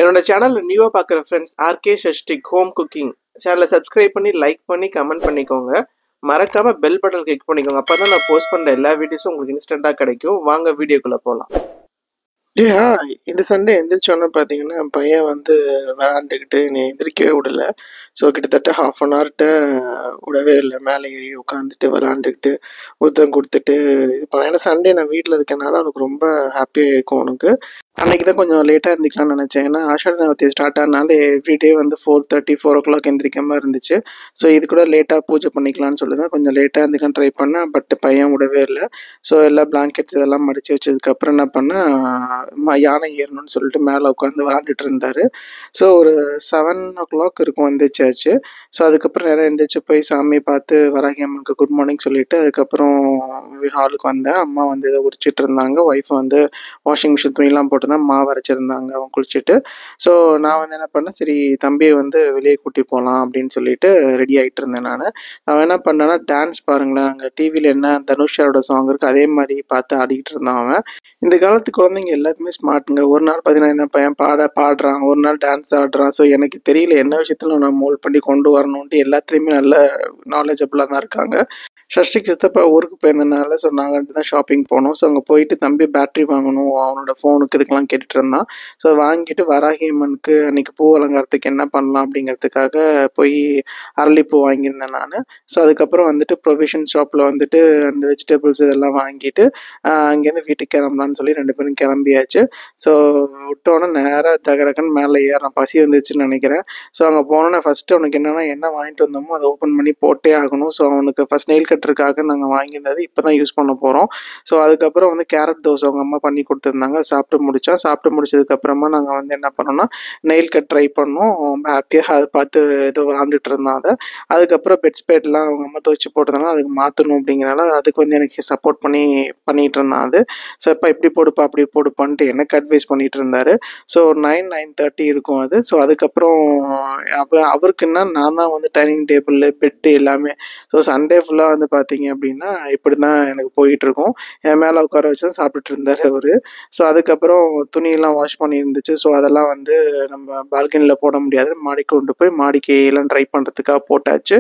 என்னோட சேனல்ல நியூவா பார்க்குற friends RK Shashtik home cooking சேனலை சப்ஸ்கிரைப் பண்ணி லைக் பண்ணி கமெண்ட் பண்ணிக்கோங்க. மறக்காம பெல் பட்டன் கிளிக் பண்ணிக்கோங்க. அப்பதான் நான் போஸ்ட் பண்ற எல்லா வீடியோஸும் உங்களுக்கு இன்ஸ்டன்டா கிடைக்கும். வாங்க வீடியோக்குள்ள போலாம். இந்த சண்டே எந்திரிச்சோன்னே பார்த்தீங்கன்னா, என் பையன் வந்து விளையாண்டுக்கிட்டு என்னை எந்திரிக்கவே விடல. ஸோ கிட்டத்தட்ட 1/2 ஹவர்ட்ட விடவே இல்லை. மேலே ஏறி உட்காந்துட்டு விளையாண்டுக்கிட்டு ஒருத்தன் கொடுத்துட்டு இது பண்ணேன். ஏன்னா சண்டே நான் வீட்டில் இருக்கனால அவனுக்கு ரொம்ப ஹாப்பியாக இருக்கும். அவனுக்கு அன்னைக்கு தான் கொஞ்சம் லேட்டாக எந்திரிக்கலாம்னு நினச்சேன். ஏன்னா ஆஷாட நவராத்திரி ஸ்டார்ட் ஆனால எவ்ரிடே வந்து 4:30 4 o'clock எந்திரிக்க மாதிரி இருந்துச்சு. ஸோ இது கூட லேட்டாக பூஜை பண்ணிக்கலாம்னு சொல்லி தான் கொஞ்சம் லேட்டாக எந்திரிக்கலாம் ட்ரை பண்ணேன். பட் பையன் விடவே இல்லை. ஸோ எல்லா பிளாங்கெட்ஸ் இதெல்லாம் மடித்து வச்சதுக்கப்புறம் என்ன பண்ணேன், யானை ஏறணும்னு சொல்லிட்டு மேலே உட்காந்து விளாண்டுட்டு இருந்தார். ஸோ ஒரு 7 o'clock இருக்கும் எந்திரிச்சாச்சு. ஸோ அதுக்கப்புறம் நேரம் எந்திரிச்சு போய் சாமி பார்த்து வராகி அம்மனுக்கு குட் மார்னிங் சொல்லிவிட்டு அதுக்கப்புறம் ஹாலுக்கு வந்தேன். அம்மா வந்து இதை உரிச்சிட்டு இருந்தாங்க. ஒய்ஃப் வந்து வாஷிங் மிஷின் துணிலாம் போட்டு தான் மாவு அரைச்சிருந்தாங்க அவங்க குளிச்சுட்டு. ஸோ நான் வந்து என்ன பண்ணேன், சரி தம்பியை வந்து வெளியே கூட்டி போகலாம் அப்படின்னு சொல்லிட்டு ரெடி ஆகிட்டு இருந்தேன். அவன் என்ன பண்ணேன்னா, டான்ஸ் பாருங்களேன், அங்கே டிவியில் என்ன தனுஷாரோட சாங் இருக்குது அதே மாதிரி பார்த்து ஆடிக்கிட்டு இருந்தான் அவன். இந்த காலத்து குழந்தைங்க எல்லாத்துமே ஸ்மார்ட்டுங்க. ஒரு நாள் பார்த்தீங்கன்னா என்ன பையன் பாடுறான், ஒரு நாள் டான்ஸ் ஆடுறான். ஸோ எனக்கு தெரியல என்ன விஷயத்துல நான் மோல்ட் பண்ணி கொண்டு வரணுன்ட்டு எல்லாத்துலேயுமே நல்ல நாலேஜபிளாக தான் இருக்காங்க. ஷஷ்டிக்கு சித்தப்பா ஊருக்கு போயிருந்தனால ஸோ நாங்கள் தான் ஷாப்பிங் போனோம். ஸோ அங்கே போயிட்டு தம்பி பேட்ரி வாங்கணும் அவனோட ஃபோனுக்கு இதுக்கெல்லாம் கேட்டுட்டு இருந்தான். ஸோ வாங்கிட்டு வராகி அம்மனுக்கு அன்றைக்கி பூ அலங்காரத்துக்கு என்ன பண்ணலாம் அப்படிங்கிறதுக்காக போய் அரளிப்பூ வாங்கியிருந்தேன் நான். ஸோ அதுக்கப்புறம் வந்துட்டு ப்ரொவிஷன் ஷாப்பில் வந்துட்டு அந்த வெஜிடபிள்ஸ் இதெல்லாம் வாங்கிட்டு அங்கேருந்து வீட்டுக்கு கிளம்பலான்னு சொல்லி 2 பேரும் கிளம்பியாச்சு. ஸோ விட்டோன்னே நேராக டக்குன்னு மேலே ஏறான். பசி வந்துச்சுன்னு நினைக்கிறேன். ஸோ அங்கே போனோன்னே ஃபஸ்ட்டு அவனுக்கு என்ன வாங்கிட்டு வந்தோமோ அதை ஓப்பன் பண்ணி போட்டே ஆகணும். ஸோ அவனுக்கு ஃபஸ்ட் நெயில் கட்டருக்காக நாங்கள் வாங்கியிருந்தது இப்போ தான் யூஸ் பண்ண போகிறோம். ஸோ அதுக்கப்புறம் வந்து கேரட் தோசை அவங்க அம்மா பண்ணி கொடுத்துருந்தாங்க. சாப்பிட்டு முடித்தோம். சாப்பிட்டு முடிச்சதுக்கப்புறமா நாங்கள் வந்து என்ன பண்ணோம்னா நெயில் கட் ட்ரை பண்ணோம். ரொம்ப ஹாப்பியாக அதை பார்த்து ஏதோ விளாண்டுட்டு இருந்தான். அதுக்கப்புறம் பெட்ஸ்பேட்லாம் அவங்க அம்மா துவைச்சி போட்டதுனால அதுக்கு மாற்றணும் அப்படிங்கிறனால அதுக்கு வந்து எனக்கு சப்போர்ட் பண்ணிகிட்டு இருந்தான். ஸோ இப்போ இப்படி போடுப்பா அப்படி போடுப்பான்ட்டு எனக்கு அட்வைஸ் பண்ணிகிட்டு இருந்தார். ஸோ 9:30 இருக்கும் அது. ஸோ அதுக்கப்புறம் அப்புறம் அவருக்குன்னா நான் தான் வந்து டைனிங் டேபிள் பெட்டு எல்லாமே. ஸோ சண்டே ஃபுல்லாக வந்து பார்த்தீங்க அப்படின்னா இப்படி தான் எனக்கு போயிட்டுருக்கும். என் மேலே உட்கார வச்சு தான் சாப்பிட்டுட்டு இருந்தார் அவர். ஸோ அதுக்கப்புறம் துணியெல்லாம் வாஷ் பண்ணி இருந்துச்சு. ஸோ அதெல்லாம் வந்து நம்ம பால்கனியில் போட முடியாது, மாடிக்கு கொண்டு போய் மாடிக்கு எல்லாம் ட்ரை பண்ணுறதுக்காக போட்டாச்சு.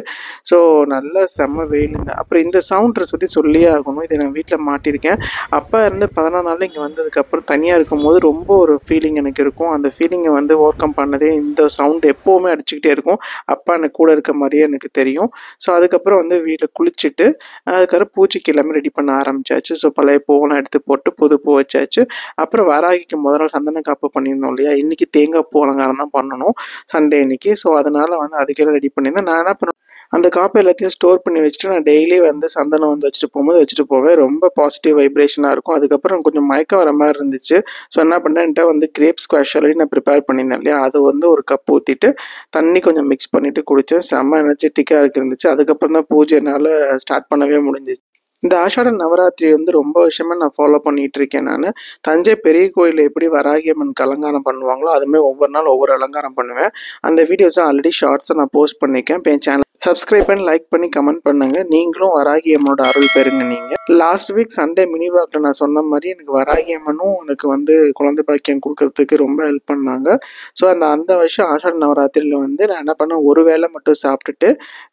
ஸோ நல்ல செம்ம வெயிலுங்க. அப்புறம் இந்த சவுண்ட் ட்ரெஸ் பற்றி சொல்லியே ஆகணும். இதை நான் வீட்டில் மாட்டியிருக்கேன். அப்போ இருந்து 14 நாள் இங்கே வந்ததுக்கப்புறம் தனியாக இருக்கும்போது ரொம்ப ஒரு ஃபீலிங் எனக்கு இருக்கும். அந்த ஃபீலிங்கை வந்து ஓவர் கம் பண்ணதே இந்த சவுண்ட் எப்போவுமே அடிச்சுக்கிட்டே இருக்கும். அப்பா எனக்கு கூட இருக்க மாதிரியே எனக்கு தெரியும். ஸோ அதுக்கப்புறம் வந்து வீட்டில் குளிச்சுட்டு அதுக்கப்புறம் பூஜைக்கு எல்லாமே ரெடி பண்ண ஆரம்பிச்சாச்சு. ஸோ பழைய பூவெல்லாம் எடுத்து போட்டு புது பூ வச்சாச்சு. அப்புறம் வராகிக்கு முதல் நாள் சந்தன காப்பு பண்ணியிருந்தோம் இல்லையா, இன்றைக்கி தேங்காய் பூ அலங்காரம் தான் பண்ணணும் சண்டே அன்னைக்கு. ஸோ அதனால் வந்து அதுக்கெல்லாம் ரெடி பண்ணியிருந்தேன். நான் என்ன பண்ணுவேன், அந்த காப்பை எல்லாத்தையும் ஸ்டோர் பண்ணி வச்சுட்டு நான் டெய்லி வந்து சந்தனம் வந்து வச்சுட்டு போவேன். ரொம்ப பாசிட்டிவ் வைப்ரேஷனாக இருக்கும். அதுக்கப்புறம் கொஞ்சம் மயக்கம் வர மாதிரி இருந்துச்சு. ஸோ என்ன பண்ணேன்ட்டு வந்து கிரேப் ஸ்குவாஷ் ஆல்ரெடி நான் ப்ரிப்பேர் பண்ணியிருந்தேன் இல்லையா, அது வந்து ஒரு கப் ஊற்றிட்டு தண்ணி கொஞ்சம் மிக்ஸ் பண்ணிவிட்டு குடித்தேன். செம்ம எனர்ஜெட்டிக்காக இருந்துச்சு. அதுக்கப்புறம் தான் பூஜை என்னால் ஸ்டார்ட் பண்ணவே முடிஞ்சிச்சு. இந்த ஆஷாட நவராத்திரி வந்து ரொம்ப வருஷமாக நான் ஃபாலோ பண்ணிகிட்டு இருக்கேன். நான் தஞ்சை பெரிய கோயிலில் எப்படி வராகி அம்மனுக்கு அலங்காரம் பண்ணுவாங்களோ அதுமாதிரி ஒவ்வொரு நாள் ஒவ்வொரு அலங்காரம் பண்ணுவேன். அந்த வீடியோஸை ஆல்ரெடி ஷார்ட்ஸை நான் போஸ்ட் பண்ணியிருக்கேன். இப்போ என் சேனல் சப்ஸ்கிரைப் பண்ணி லைக் பண்ணி கமெண்ட் பண்ணுங்க. நீங்களும் வராகி அம்மனோட அருள் பெறுங்க. நீங்கள் லாஸ்ட் வீக் சண்டே மினி வாக்கில் நான் சொன்ன மாதிரி எனக்கு வராகி அம்மனும் எனக்கு வந்து குழந்தை பாக்கியம் கொடுக்கறதுக்கு ரொம்ப ஹெல்ப் பண்ணாங்க. ஸோ அந்த வருஷம் ஆஷாட நவராத்திரியில் வந்து நான் என்ன பண்ணேன், ஒரு வேளை மட்டும் சாப்பிட்டுட்டு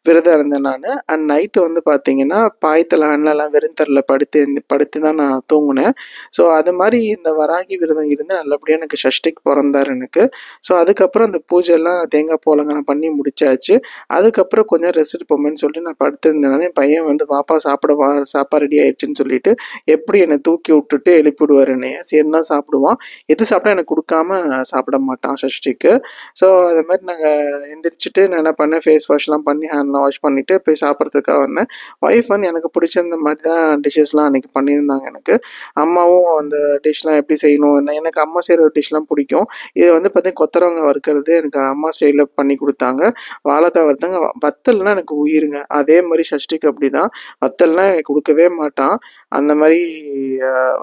விரதம் இருந்தேன் நான். அண்ட் நைட்டு வந்து பார்த்தீங்கன்னா பாயத்தில் அண்ணெல்லாம் வெறுந்தரில் படுத்து தான் நான் தூங்கினேன். ஸோ அது மாதிரி இந்த வராகி விரதம் இருந்து நல்லபடியாக எனக்கு ஷஷ்டிக்கு பிறந்தார் எனக்கு. ஸோ அதுக்கப்புறம் அந்த பூஜைலாம் தேங்காய் பூ அலங்காரம் பண்ணி முடிச்சாச்சு. அதுக்கப்புறம் கொஞ்சம் ரெஸ்ட் எடுப்போமேன்னு சொல்லிட்டு நான் படுத்திருந்தேனாலே என் பையன் வந்து பாப்பா சாப்பாடு ரெடி ஆயிடுச்சுன்னு சொல்லிட்டு எப்படி என்னை தூக்கி விட்டுட்டு எழுப்பி விடுவார். என்னைய சேர்ந்து தான் சாப்பிடுவான். எது சாப்பிட்டா எனக்கு கொடுக்காம சாப்பிட மாட்டான் ஷஷ்டிக்கு. ஸோ அது மாதிரி நாங்கள் எந்திரிச்சிட்டு நான் என்ன பண்ணேன், ஃபேஸ் வாஷ்லாம் பண்ணி ஹேண்ட்லாம் வாஷ் பண்ணிவிட்டு போய் சாப்பிட்றதுக்காக வந்தேன். ஒய்ஃப் வந்து எனக்கு பிடிச்சிருந்த மாதிரி தான் டிஷ்ஷஸ்லாம் அன்றைக்கி பண்ணியிருந்தாங்க. எனக்கு அம்மாவும் அந்த டிஷ்லாம் எப்படி செய்யணும், எனக்கு அம்மா செய்கிற டிஷ்லாம் பிடிக்கும். இது வந்து பார்த்தீங்கன்னா கொத்தரவங்க வறுக்கிறது எனக்கு அம்மா ஸ்டைலில் பண்ணி கொடுத்தாங்க. வாழைக்காய் வறுத்தாங்க. வத்தல்னால் எனக்கு உயிருங்க. அதே மாதிரி ஷஷ்டிக்கு அப்படி தான். வத்தல்னால் எனக்கு கொடுக்கவே மாட்டான். அந்த மாதிரி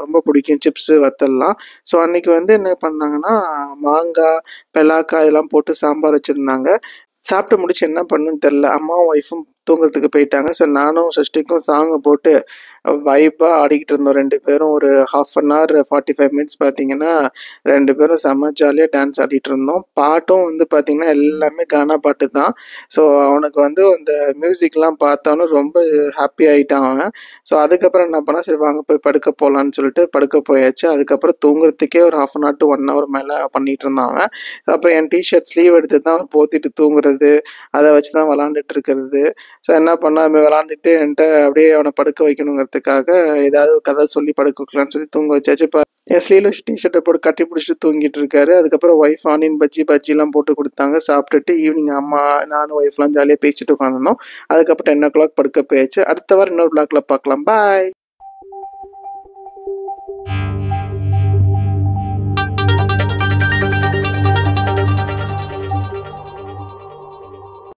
ரொம்ப பிடிக்கும் சிப்ஸு வத்தல்லாம். ஸோ அன்றைக்கி வந்து என்ன பண்ணாங்கன்னா மாங்காய் பெலாக்காய் இதெல்லாம் போட்டு சாம்பார் வச்சுருந்தாங்க. சாப்பிட்டு முடிச்சு என்ன பண்ணுன்னு தெரில, அம்மாவும் ஒய்ஃபும் தூங்குறதுக்கு போயிட்டாங்க. ஸோ நானும் ஷஷ்டிக்கும் சாங்கை போட்டு வைப்பாக ஆடிக்கிட்டு இருந்தோம் 2 பேரும். ஒரு 1/2 hour 45 மினிட்ஸ் பார்த்தீங்கன்னா 2 பேரும் செம்ம ஜாலியாக டான்ஸ் ஆடிட்டு இருந்தோம். பாட்டும் வந்து பார்த்தீங்கன்னா எல்லாமே கானா பாட்டு தான். ஸோ அவனுக்கு வந்து அந்த மியூசிக்லாம் பார்த்தோன்னே ரொம்ப ஹாப்பி ஆகிட்டான் அவன். ஸோ அதுக்கப்புறம் என்ன பண்ணால், சரி வாங்க போய் படுக்க போகலான்னு சொல்லிட்டு படுக்க போயாச்சு. அதுக்கப்புறம் தூங்குறதுக்கே ஒரு 1/2 hour to 1 hour மேலே பண்ணிகிட்டு இருந்தான் அவன். அப்புறம் என் டிஷர்ட் ஸ்லீவ் எடுத்து தான் போத்திட்டு தூங்குறது, அதை வச்சு தான் விளாண்டுட்டு இருக்கிறது. ஸோ என்ன பண்ணா, அவன் விளாண்டுட்டு என்கிட்ட அப்படியே அவனை படுக்க வைக்கணுங்கிறதுக்காக ஏதாவது கதை சொல்லி படுக்க வைக்கலான்னு சொல்லி தூங்க வச்சாச்சு. இப்போ என் ஸ்லீவ்லெஸ் டிஷர்ட்டை போட்டு கட்டி பிடிச்சிட்டு தூங்கிட்டு இருக்காரு. அதுக்கப்புறம் ஒய்ஃப் ஆனியன் பஜ்ஜிலாம் போட்டு கொடுத்தாங்க. சாப்பிட்டுட்டு ஈவினிங் அம்மா நானும் ஒய்ஃப்லாம் ஜாலியாக பேசிட்டு உட்காந்துருந்தோம். அதுக்கப்புறம் 10 o'clock படுக்க போயாச்சு. அடுத்த வாரம் இன்னொரு vlogல பார்க்கலாம். பாய்.